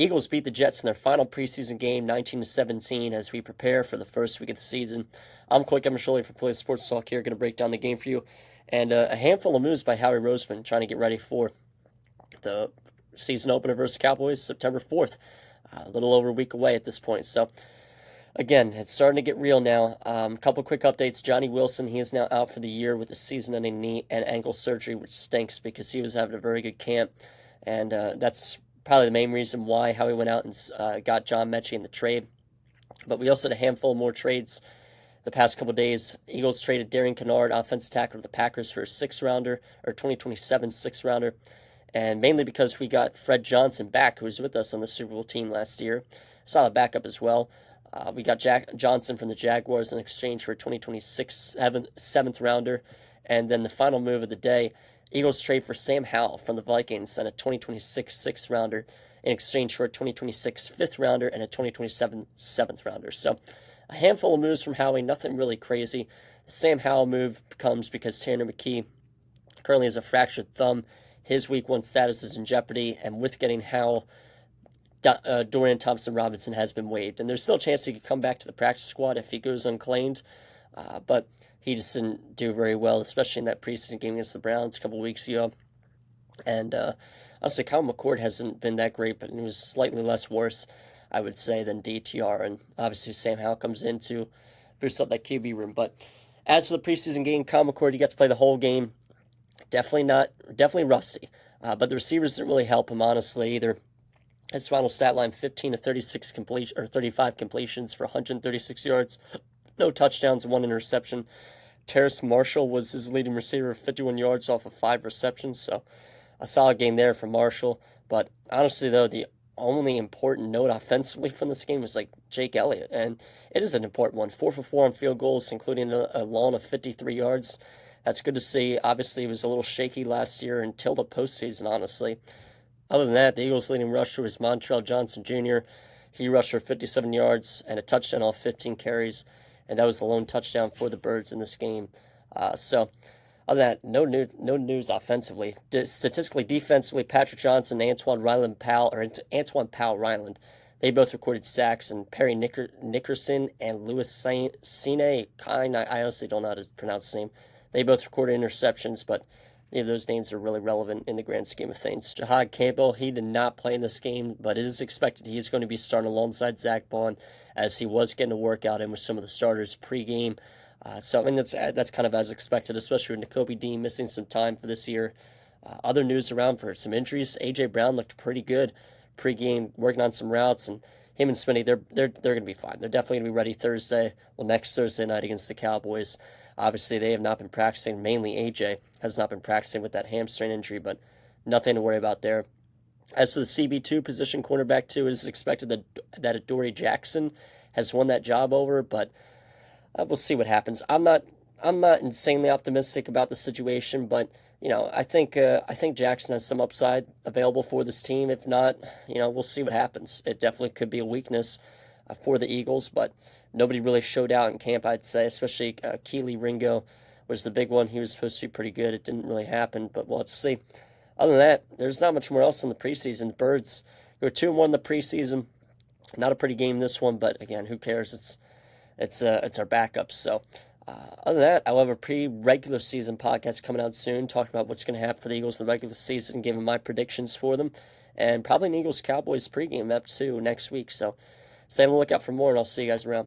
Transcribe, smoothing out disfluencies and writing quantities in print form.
The Eagles beat the Jets in their final preseason game, 19-17, as we prepare for the first week of the season. I'm Coy Camiscioli from Philly Sports Talk here, going to break down the game for you. And a handful of moves by Howie Roseman, trying to get ready for the season opener versus Cowboys, September 4th. A little over a week away at this point. So, again, it's starting to get real now. A couple quick updates. Johnny Wilson, he is now out for the year with a season-ending knee and ankle surgery, which stinks because he was having a very good camp. And that's probably the main reason why Howie went out and got John Mechie in the trade. But we also had a handful more trades the past couple days. Eagles traded Darian Kennard, offensive tackle, to the Packers for a 6-rounder, or 2027 6-rounder. And mainly because we got Fred Johnson back, who was with us on the Super Bowl team last year. Solid backup as well. We got Jack Johnson from the Jaguars in exchange for a 2026 7th rounder. And then the final move of the day, Eagles trade for Sam Howell from the Vikings and a 2026 6th rounder in exchange for a 2026 5th rounder and a 2027 7th rounder. So a handful of moves from Howie, nothing really crazy. The Sam Howell move comes because Tanner McKee currently has a fractured thumb. His week 1 status is in jeopardy, and with getting Howell, Dorian Thompson-Robinson has been waived. And there's still a chance he could come back to the practice squad if he goes unclaimed, but he just didn't do very well, especially in that preseason game against the Browns a couple weeks ago. And honestly, Kyle McCord hasn't been that great, but he was slightly less worse, I would say, than DTR. And obviously, Sam Howell comes in to boost up that QB room. But as for the preseason game, Kyle McCord, he got to play the whole game. Definitely rusty. But the receivers didn't really help him, honestly, either. His final stat line, 15 to 36 or 35 completions for 136 yards, no touchdowns, 1 interception. Terrace Marshall was his leading receiver, 51 yards off of 5 receptions, so a solid game there for Marshall. But honestly, though, the only important note offensively from this game was Jake Elliott, and it is an important one. 4 for 4 on field goals, including a long of 53 yards. That's good to see. Obviously, it was a little shaky last year until the postseason, honestly. Other than that, the Eagles' leading rusher was Montrell Johnson Jr. He rushed for 57 yards and a touchdown off 15 carries, and that was the lone touchdown for the Birds in this game. So, other than that, no news offensively. Statistically, defensively, Patrick Johnson and Antoine Powell Ryland, they both recorded sacks, and Perry Nickerson and Louis Sine Kine, I honestly don't know how to pronounce his name. They both recorded interceptions, but neither of those names are really relevant in the grand scheme of things. Jahad Campbell, he did not play in this game, but it is expected he's going to be starting alongside Zach Bond, as he was getting a workout in with some of the starters pregame. So, I mean, that's kind of as expected, especially with Nakobe Dean missing some time for this year. Other news around for some injuries, A.J. Brown looked pretty good pregame, working on some routes, and him and Smitty, they're going to be fine. They're definitely going to be ready next Thursday night against the Cowboys. Obviously, they have not been practicing. Mainly AJ has not been practicing with that hamstring injury, but nothing to worry about there. As for the CB2 position, cornerback 2, it is expected that Adoree Jackson has won that job over, but we'll see what happens. I'm not insanely optimistic about the situation, but I think Jackson has some upside available for this team. If not, we'll see what happens. It definitely could be a weakness for the Eagles, but nobody really showed out in camp, I'd say, especially Keely Ringo was the big one. He was supposed to be pretty good. It didn't really happen, but we'll have to see. Other than that, there's not much more else in the preseason. The Birds go 2-1 in the preseason. Not a pretty game this one, but again, who cares? It's our backups. So other than that, I'll have a pre-regular season podcast coming out soon, talking about what's going to happen for the Eagles in the regular season, giving my predictions for them, and probably an Eagles-Cowboys pregame up too next week. So stay on the lookout for more, and I'll see you guys around.